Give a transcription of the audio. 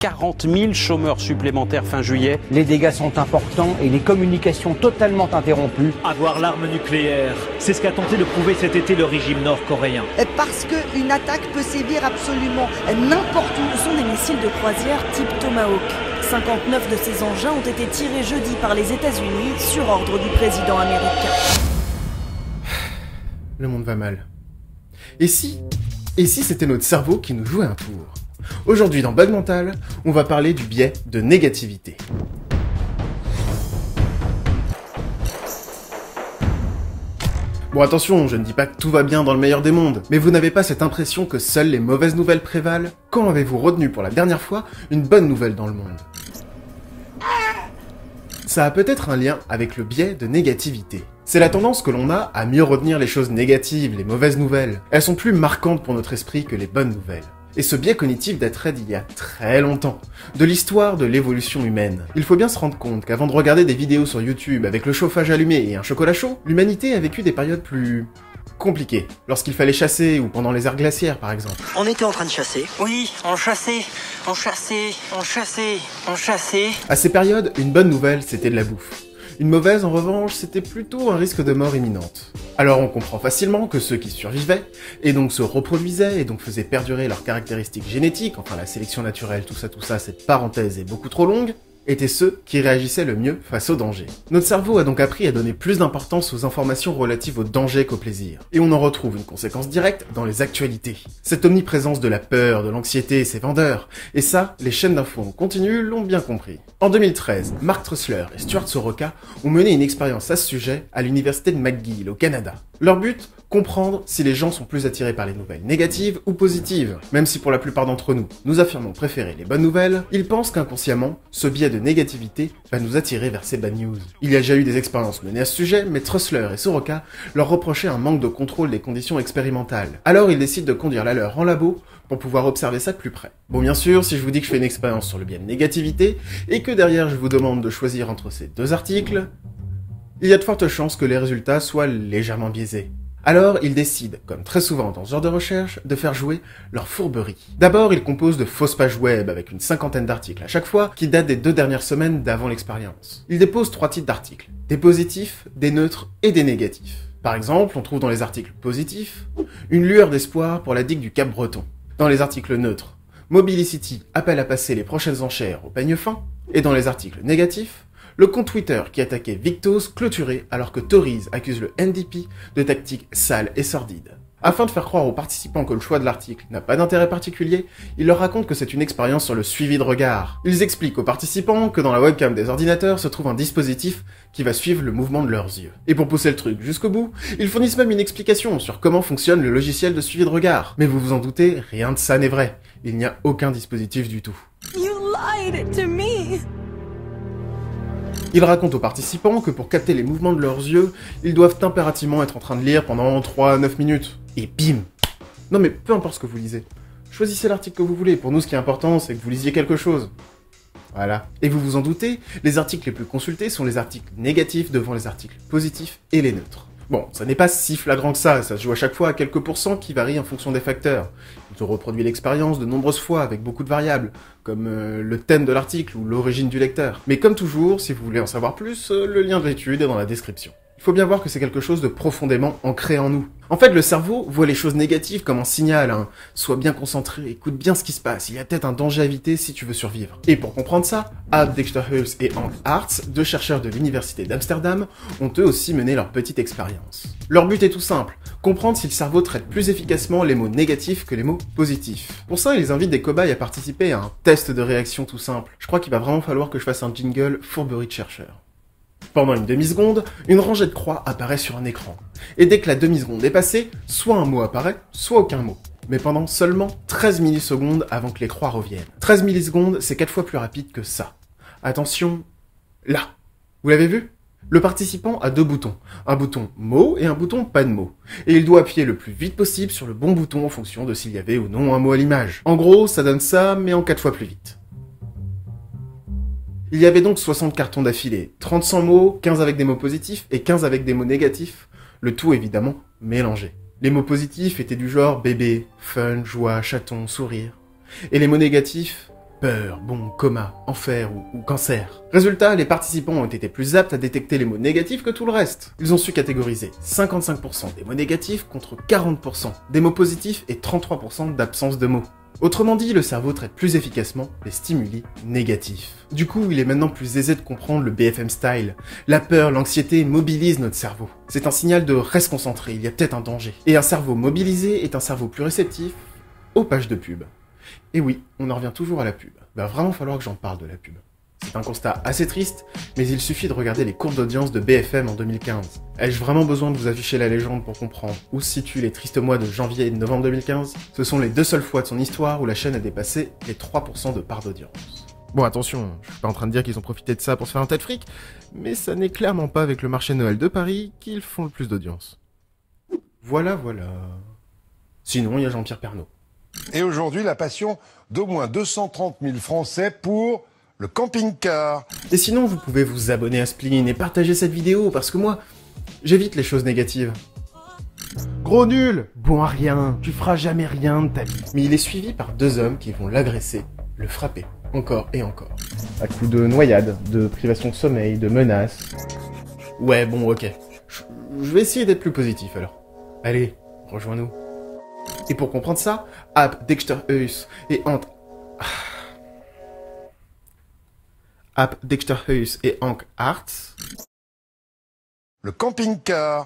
40 000 chômeurs supplémentaires fin juillet. Les dégâts sont importants et les communications totalement interrompues. Avoir l'arme nucléaire, c'est ce qu'a tenté de prouver cet été le régime nord-coréen. Parce qu'une attaque peut sévir absolument n'importe où. Ce sont des missiles de croisière type Tomahawk. 59 de ces engins ont été tirés jeudi par les États-Unis sur ordre du président américain. Le monde va mal. Et si c'était notre cerveau qui nous jouait un tour? Aujourd'hui dans Bug Mental, on va parler du biais de négativité. Bon attention, je ne dis pas que tout va bien dans le meilleur des mondes, mais vous n'avez pas cette impression que seules les mauvaises nouvelles prévalent? Quand avez-vous retenu pour la dernière fois une bonne nouvelle dans le monde? Ça a peut-être un lien avec le biais de négativité. C'est la tendance que l'on a à mieux retenir les choses négatives, les mauvaises nouvelles. Elles sont plus marquantes pour notre esprit que les bonnes nouvelles. Et ce biais cognitif daterait d'il y a très longtemps, de l'histoire de l'évolution humaine. Il faut bien se rendre compte qu'avant de regarder des vidéos sur YouTube avec le chauffage allumé et un chocolat chaud, l'humanité a vécu des périodes plus compliquées, lorsqu'il fallait chasser ou pendant les ères glaciaires par exemple. On était en train de chasser. Oui, on chassait. À ces périodes, une bonne nouvelle, c'était de la bouffe. Une mauvaise, en revanche, c'était plutôt un risque de mort imminente. Alors on comprend facilement que ceux qui survivaient, et donc se reproduisaient, et donc faisaient perdurer leurs caractéristiques génétiques, enfin la sélection naturelle, tout ça, cette parenthèse est beaucoup trop longue, étaient ceux qui réagissaient le mieux face au danger. Notre cerveau a donc appris à donner plus d'importance aux informations relatives au danger qu'au plaisir. Et on en retrouve une conséquence directe dans les actualités. Cette omniprésence de la peur, de l'anxiété, c'est vendeur. Et ça, les chaînes d'infos en continu l'ont bien compris. En 2013, Mark Trussler et Stuart Soroka ont mené une expérience à ce sujet à l'université de McGill au Canada. Leur but, comprendre si les gens sont plus attirés par les nouvelles négatives ou positives. Même si pour la plupart d'entre nous, nous affirmons préférer les bonnes nouvelles, ils pensent qu'inconsciemment, ce biais de négativité va nous attirer vers ces bad news. Il y a déjà eu des expériences menées à ce sujet, mais Trussler et Soroka leur reprochaient un manque de contrôle des conditions expérimentales. Alors ils décident de conduire la leur en labo pour pouvoir observer ça de plus près. Bon bien sûr, si je vous dis que je fais une expérience sur le biais de négativité, et que derrière je vous demande de choisir entre ces deux articles, il y a de fortes chances que les résultats soient légèrement biaisés. Alors, ils décident, comme très souvent dans ce genre de recherche, de faire jouer leur fourberie. D'abord, ils composent de fausses pages web avec une 50aine d'articles à chaque fois, qui datent des 2 dernières semaines d'avant l'expérience. Ils déposent 3 types d'articles, des positifs, des neutres et des négatifs. Par exemple, on trouve dans les articles positifs, une lueur d'espoir pour la digue du Cap-Breton. Dans les articles neutres, Mobilicity appelle à passer les prochaines enchères au peigne fin, et dans les articles négatifs, le compte Twitter qui attaquait Victos clôturé alors que Tories accuse le NDP de tactiques sales et sordides. Afin de faire croire aux participants que le choix de l'article n'a pas d'intérêt particulier, ils leur racontent que c'est une expérience sur le suivi de regard. Ils expliquent aux participants que dans la webcam des ordinateurs se trouve un dispositif qui va suivre le mouvement de leurs yeux. Et pour pousser le truc jusqu'au bout, ils fournissent même une explication sur comment fonctionne le logiciel de suivi de regard. Mais vous vous en doutez, rien de ça n'est vrai. Il n'y a aucun dispositif du tout. You lied to me. Ils racontent aux participants que pour capter les mouvements de leurs yeux, ils doivent impérativement être en train de lire pendant 3 à 9 minutes. Et bim! Non mais peu importe ce que vous lisez. Choisissez l'article que vous voulez. Pour nous, ce qui est important, c'est que vous lisiez quelque chose. Voilà. Et vous vous en doutez, les articles les plus consultés sont les articles négatifs devant les articles positifs et les neutres. Bon, ça n'est pas si flagrant que ça se joue à chaque fois à quelques pourcents qui varient en fonction des facteurs. Ils ont reproduit l'expérience de nombreuses fois avec beaucoup de variables, comme le thème de l'article ou l'origine du lecteur. Mais comme toujours, si vous voulez en savoir plus, le lien de l'étude est dans la description. Il faut bien voir que c'est quelque chose de profondément ancré en nous. En fait, le cerveau voit les choses négatives comme un signal, Sois bien concentré, écoute bien ce qui se passe, il y a peut-être un danger à éviter si tu veux survivre. Et pour comprendre ça, Ad Dexter-Hulse et Hank Hartz, 2 chercheurs de l'université d'Amsterdam, ont eux aussi mené leur petite expérience. Leur but est tout simple, comprendre si le cerveau traite plus efficacement les mots négatifs que les mots positifs. Pour ça, ils invitent des cobayes à participer à un test de réaction tout simple. Je crois qu'il va vraiment falloir que je fasse un jingle fourberie de chercheurs. Pendant une demi-seconde, une rangée de croix apparaît sur un écran. Et dès que la demi-seconde est passée, soit un mot apparaît, soit aucun mot. Mais pendant seulement 13 millisecondes avant que les croix reviennent. 13 millisecondes, c'est 4 fois plus rapide que ça. Attention, là. Vous l'avez vu ? Le participant a 2 boutons. Un bouton mot et un bouton pas de mot. Et il doit appuyer le plus vite possible sur le bon bouton en fonction de s'il y avait ou non un mot à l'image. En gros, ça donne ça, mais en 4 fois plus vite. Il y avait donc 60 cartons d'affilée, 30 sans mots, 15 avec des mots positifs et 15 avec des mots négatifs, le tout évidemment mélangé. Les mots positifs étaient du genre bébé, fun, joie, chaton, sourire. Et les mots négatifs, peur, bon, coma, enfer ou cancer. Résultat, les participants ont été plus aptes à détecter les mots négatifs que tout le reste. Ils ont su catégoriser 55% des mots négatifs contre 40% des mots positifs et 33% d'absence de mots. Autrement dit, le cerveau traite plus efficacement les stimuli négatifs. Du coup, il est maintenant plus aisé de comprendre le BFM style. La peur, l'anxiété mobilisent notre cerveau. C'est un signal de reste concentré, il y a peut-être un danger. Et un cerveau mobilisé est un cerveau plus réceptif aux pages de pub. Et oui, on en revient toujours à la pub. Va vraiment falloir que j'en parle de la pub. C'est un constat assez triste, mais il suffit de regarder les courbes d'audience de BFM en 2015. Ai-je vraiment besoin de vous afficher la légende pour comprendre où se situent les tristes mois de janvier et de novembre 2015 ? Ce sont les 2 seules fois de son histoire où la chaîne a dépassé les 3% de part d'audience. Bon, attention, je suis pas en train de dire qu'ils ont profité de ça pour se faire un tas de fric, mais ça n'est clairement pas avec le marché Noël de Paris qu'ils font le plus d'audience. Voilà. Sinon, il y a Jean-Pierre Pernaut. Et aujourd'hui, la passion d'au moins 230 000 Français pour le camping-car. Et sinon, vous pouvez vous abonner à Spleen et partager cette vidéo, parce que moi, j'évite les choses négatives. Gros nul, bon à rien, tu feras jamais rien de ta vie. Mais il est suivi par 2 hommes qui vont l'agresser, le frapper, encore et encore. À coups de noyade, de privation de sommeil, de menaces. Ouais, bon, ok. Je vais essayer d'être plus positif alors. Allez, rejoins-nous. Et pour comprendre ça, App Dexter Hughes et Hank Hartz. Le camping-car.